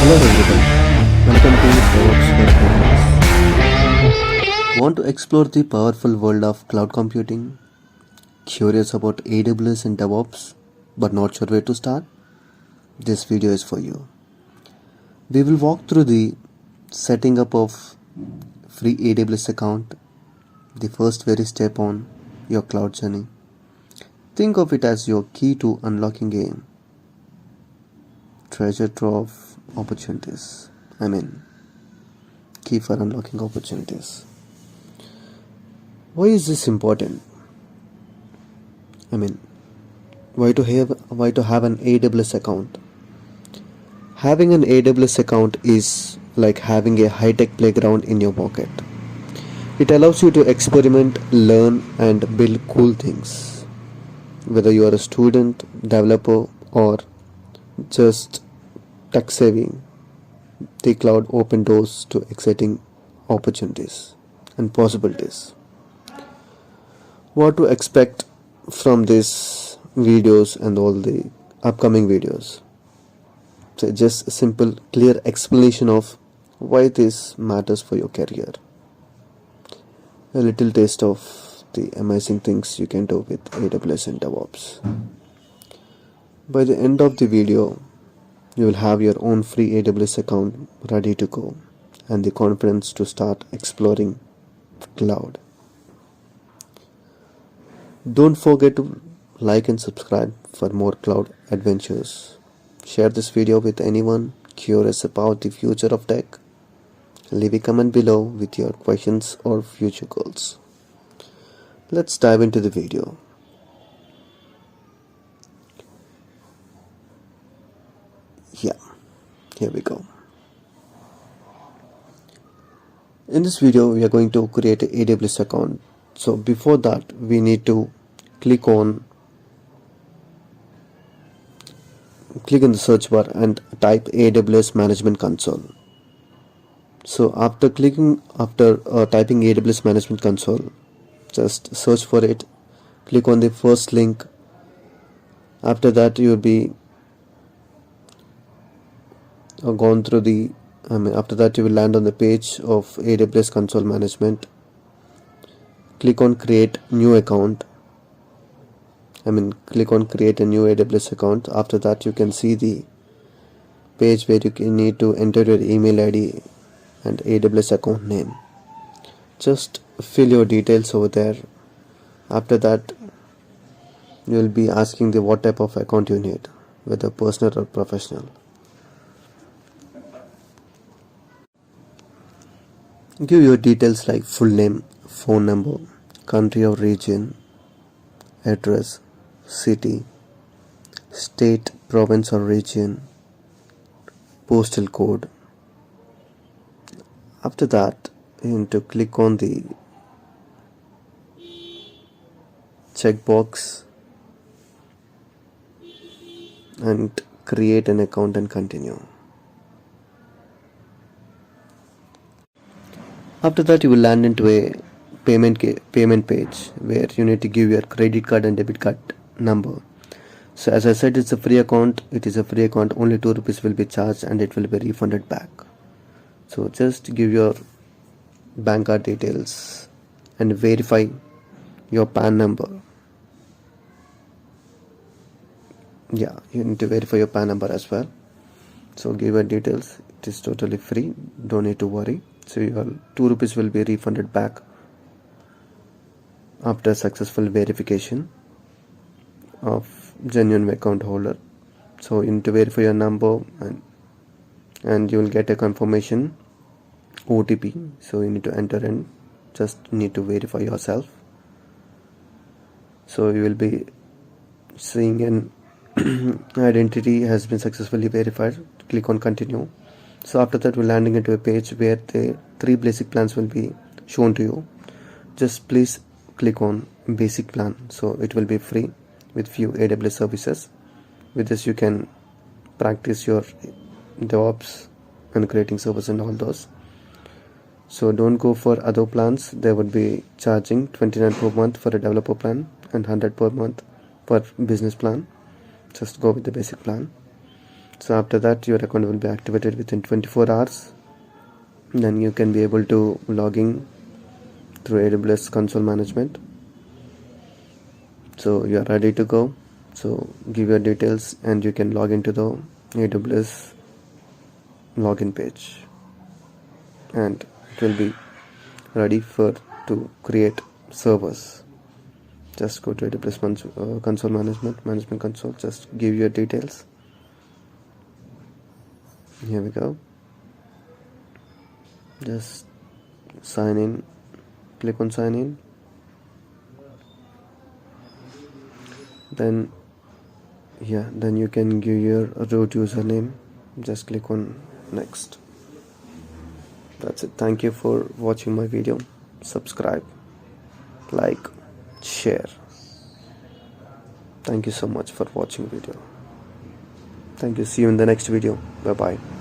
Hello everyone, welcome to DevOps for Beginners. Want to explore the powerful world of cloud computing? Curious about AWS and DevOps, but not sure where to start? This video is for you. We will walk through the setting up of free AWS account, the first very step on your cloud journey. Think of it as your key to unlocking a treasure trove opportunities. Key for unlocking opportunities. Why is this important? Why to have an AWS account? Having an AWS account is like having a high-tech playground in your pocket. It allows you to experiment, learn, and build cool things. Whether you are a student, developer, or just tech savvy, the cloud open doors to exciting opportunities and possibilities. What to expect from these videos and all the upcoming videos? So just a simple, clear explanation of why this matters for your career. A little taste of the amazing things you can do with AWS and DevOps. By the end of the video, you will have your own free AWS account ready to go and the confidence to start exploring cloud. Don't forget to like and subscribe for more cloud adventures. Share this video with anyone curious about the future of tech. Leave a comment below with your questions or future goals. Let's dive into the video. Here we go. In this video, we are going to create an AWS account. So before that, we need to click in the search bar and type AWS Management Console. So after typing AWS Management Console, just search for it, click on the first link. After that, you will be gone through the after that you will land on the page of AWS Console Management. Click on create new account. Click on create a new AWS account. After that, you can see the page where you need to enter your email ID and AWS account name. Just fill your details over there. After that, you will be asking the what type of account you need, whether personal or professional. Give your details like full name, phone number, country or region, address, city, state, province or region, postal code. After that, you need to click on the checkbox and create an account and continue. After that, you will land into a payment page where you need to give your credit card and debit card number. So as I said, it's a free account. It is a free account. Only 2 rupees will be charged and it will be refunded back. So just give your bank card details and verify your PAN number. You need to verify your PAN number as well. So give your details. It is totally free. Don't need to worry. So your 2 rupees will be refunded back after successful verification of genuine account holder. So you need to verify your number and you will get a confirmation OTP. So you need to enter and just need to verify yourself. So you will be seeing an identity has been successfully verified. Click on continue. So after that, we're landing into a page where the 3 basic plans will be shown to you. Just please click on basic plan. So it will be free with few AWS services. With this, you can practice your DevOps and creating servers and all those. So don't go for other plans. They would be charging 29 per month for a developer plan and 100 per month for business plan. Just go with the basic plan. So after that your account will be activated within 24 hours. Then you can be able to log in through AWS console management. So you are ready to go. So give your details and you can log into the AWS login page, and it will be ready for to create servers. Just go to AWS console management console. Just give your details. Here we go. Just sign in. Click on sign in. Then you can give your root username. Just click on next. That's it. Thank you for watching my video. Subscribe, like, share. Thank you so much for watching video. Thank you. See you in the next video. Bye bye.